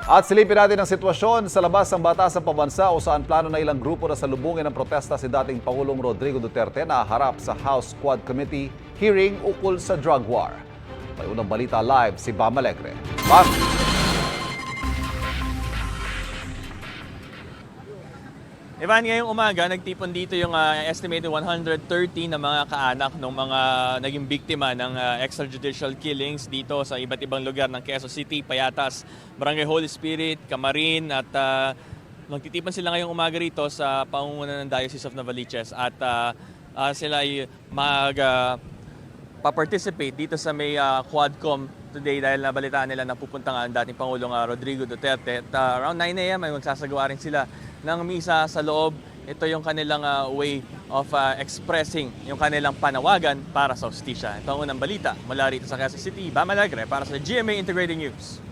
At silipin natin ang sitwasyon sa labas ng batas ng pambansa o saan plano na ilang grupo na salubungin ng protesta si dating Pangulong Rodrigo Duterte na harap sa House Quad Committee hearing ukol sa drug war. May unang balita live si Bam Alegre. Bam! Ivan, ngayong umaga, nagtipon dito yung estimated 130 na mga kaanak ng mga naging biktima ng extrajudicial killings dito sa iba't ibang lugar ng Quezon City, Payatas, Barangay Holy Spirit, Camarin at magtitipon sila ngayong umaga rito sa pangunguna ng Diocese of Novaliches at sila ay pa-participate dito sa may Quadcom today dahil nabalitaan nila na pupunta nga ang dating Pangulong Rodrigo Duterte. At around 9 a.m. ay magsasagawa rin sila ng misa sa loob. Ito yung kanilang way of expressing yung kanilang panawagan para sa hustisya. Ito ang unang balita mula rito sa Quezon City. Bam Alegre para sa GMA Integrated News.